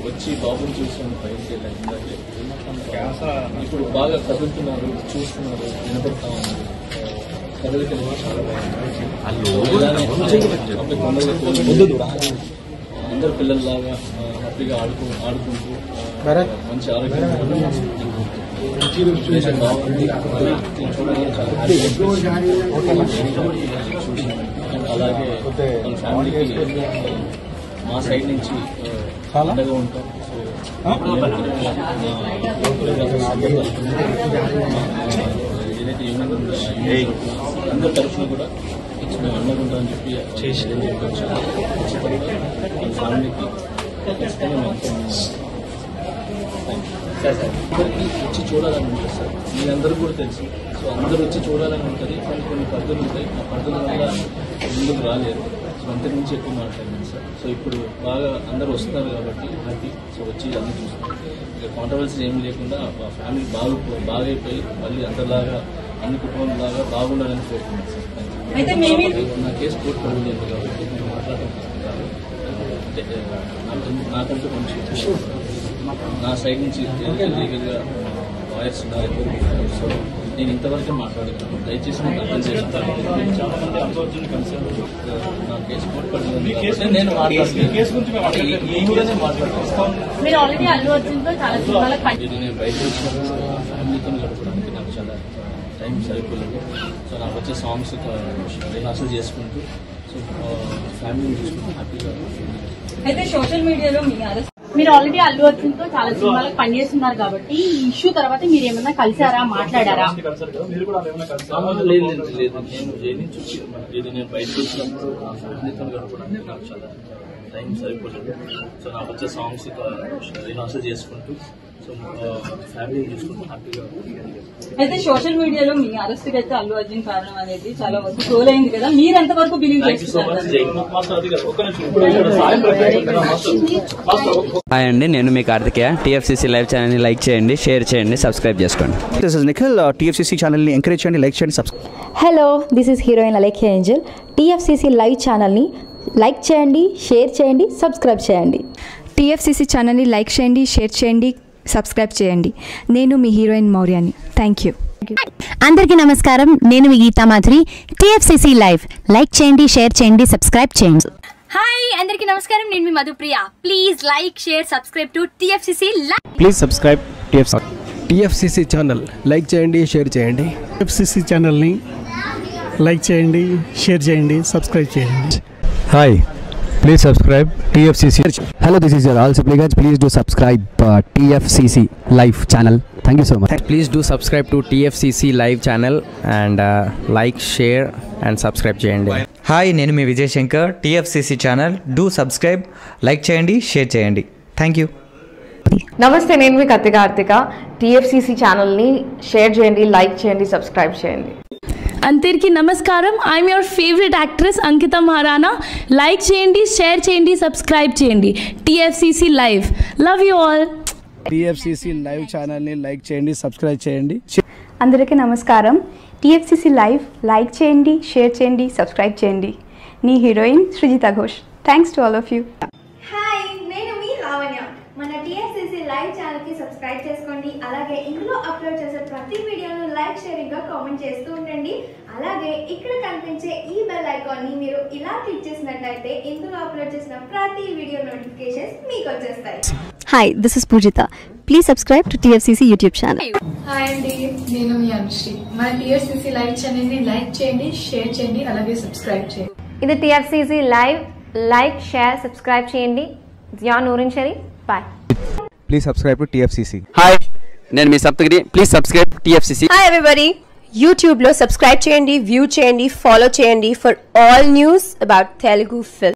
వచ్చి బాబుని చూసాను పైకి ఇప్పుడు బాగా కదులుతున్నారు, చూస్తున్నారు, వినపడతా ఉన్నారు. కదలిక చాలా అందరు పిల్లల్లాగా హ్యాపీగా ఆడుకుంటూ మంచి ఆరోగ్యం బాగుంది. అలాగే మన ఫ్యామిలీకి మా సైడ్ నుంచి అండగా ఉంటాం. ఏదైతే అందరి తరఫున కూడా మేము అండగా ఉంటామని చెప్పి చేసి ఫ్యామిలీకి అందరికీ వచ్చి చూడాలని ఉంటుంది సార్. మీ అందరూ కూడా తెలుసు. సో అందరూ వచ్చి చూడాలని ఉంటుంది. కొన్ని పద్ధతులు ఉంటాయి. ఆ పద్ధతుల వల్ల ముందుకు రాలేదు. సో అంతకు నుంచి ఎక్కువ మాట్లాడింది సార్. సో ఇప్పుడు బాగా అందరూ వస్తున్నారు కాబట్టి హ్యాపీ. సో వచ్చి అన్నీ చూస్తున్నారు. ఇక కాంట్రవర్సీ ఏం లేకుండా ఫ్యామిలీ బాగా అయిపోయి మళ్ళీ అందరిలాగా అన్ని కుటుంబంలాగా బాగుండాలని కోరుతున్నాను సార్. నా కేసు కోర్టు పడలేదు కాబట్టి నేను మాట్లాడుతున్నాను. నాకంటూ కొంచెం నా సైడ్ నుంచి లీగల్గా లాయర్స్ ఉన్నారు. సో నేను ఇంతవరకు మాట్లాడుతున్నాను. దయచేసి నాకు అర్థం చేసుకుంటాను. చాలా మంది అల్లు కన్సర్న్ నా కేసు కోర్టు పడలేదు. నేను మాట్లాడుతున్నాను. నేను బయటకు వచ్చినప్పుడు ఫ్యామిలీతో గడపడానికి నాకు చాలా టైం సరిపోలేదు. సో నాకు వచ్చే సాంగ్స్ రిహార్సల్ చేసుకుంటూ సో ఫ్యామిలీని చూసుకుంటూ హ్యాపీగా. అయితే సోషల్ మీడియాలో మీరు ఆల్రెడీ అల్లు అర్జున్తో చాలా సినిమాలకు పనిచేస్తున్నారు కాబట్టి ఈ ఇష్యూ తర్వాత మీరు ఏమన్నా కలిసారా, మాట్లాడారా? లేదు నేను జైలు చూసి నేను బయటకు వచ్చినప్పుడు ఫ్యామిలీతో గడపడానికి నాకు చాలా టైం సరిపోలేదు. సో నాకు వచ్చే సాంగ్స్ రిహార్సల్ చేసుకుంటూ సో ఫ్యామిలీని చూసుకుంటూ హ్యాపీగా. అయితే సోషల్ మీడియాలో మీ అరెస్ట్ అయితే అల్లు అర్జున్ కారణం అనేది చాలా వరకు ట్రోల్ అయింది కదా, మీరు ఎంతవరకు బిలీవ్ చేస్తున్నారు? హాయ్ అండి, నేను మీ కార్తికేయ. టీఎఫ్సీసీ లైవ్ ఛానల్ని లైక్ చేయండి, షేర్ చేయండి, సబ్స్క్రైబ్ చేసుకోండి. This is Nikhil. టీఎఫ్సీసీ ఛానల్ని ఎంకరేజ్ చేయండి, లైక్ చేయండి, subscribe. Hello, this is heroine Alekhya Angel. TFCC live ఛానల్ని లైక్ చేయండి, షేర్ చేయండి, సబ్స్క్రైబ్ చేయండి. టీఎఫ్సీసీ ఛానల్ని లైక్ చేయండి, షేర్ చేయండి, సబ్స్క్రైబ్ చేయండి. నేను మీ హీరోయిన్ మౌర్యాని. Thank you. అందరికీ నమస్కారం, నేను మీ Geetha Madhuri. TFCC live like చేయండి, షేర్ చేయండి, సబ్స్క్రైబ్ చేయండి. హాయ్ అందరికీ నమస్కారం, నేను మీ Madhupriya. Please like, share, subscribe to TFCC live. Please subscribe TFCC channel like చేయండి, షేర్ చేయండి. టీఎఫ్సీసీ ఛానల్ని లైక్ చేయండి, షేర్ చేయండి, సబ్స్క్రైబ్ చేయండి. Hi, please subscribe TFCC. Hello, this is your all సిప్లీ guys. Please do subscribe TFCC live channel. Thank you so much. Please do subscribe to TFCC live channel and like, share and subscribe చేయండి. Hi, నేను మీ Vijay Shankar. TFCC channel do subscribe, like చేయండి, share చేయండి. Thank you. నమస్తే, నేను మీ Karthika. TFCC ఛానల్ని share చేయండి, లైక్ చేయండి, సబ్స్క్రైబ్ చేయండి. అందరికీ నమస్కారం, I'm your favourite actress Ankita Maharana. Like చేయండి, షేర్ చేయండి, సబ్స్క్రైబ్ చేయండి. TFCC live. Love you all. TFCC live ఛానల్ని లైక్ చేయండి, సబ్స్క్రైబ్ చేయండి. అందరికీ నమస్కారం, టీఎఫ్సీసీ లైవ్ లైక్ చేయండి, షేర్ చేయండి, సబ్స్క్రైబ్ చేయండి. నీ heroine Srujitha Ghosh. Thanks to all of you. Hi, నేను మీ లావణ్య. మన టీఎఫ్సీసీ లైవ్ ఛానల్కి సబ్స్క్రైబ్ చేసుకోండి. అలాగే ఇందులో అప్లోడ్ చేసే ప్రతి వీడియోను లైక్, షేరింగ్గా కామెంట్ చేస్తూ ఉండండి. అలాగే ఇక్కడ కనిపించే ఈ బెల్ ఐకాన్ని మీరు ఇలా క్లిక్ చేసినట్లయితే ఇందులో అప్లోడ్ చేసిన ప్రతి వీడియో నోటిఫికేషన్స్ మీకు వచ్చేస్తాయి. Hi, this is Poojitha. Please subscribe to TFCC YouTube channel. Hi అండి, నేను మీ అనుశ్రీ. మన టీఎఫ్సీసీ లైవ్ ఛానల్ని లైక్ చేయండి, షేర్ చేయండి, అలాగే సబ్స్క్రైబ్ చేయండి. ఇది TFCC live. Like, share, subscribe చేయండి. Zia Noorin Shari. Bye. Please subscribe to TFCC. Hi, నేను మీ Saptagiri. Please subscribe TFCC. Hi everybody, యూట్యూబ్లో సబ్స్క్రైబ్ చేయండి, వ్యూ చేయండి, ఫాలో చేయండి for all news about Telugu film.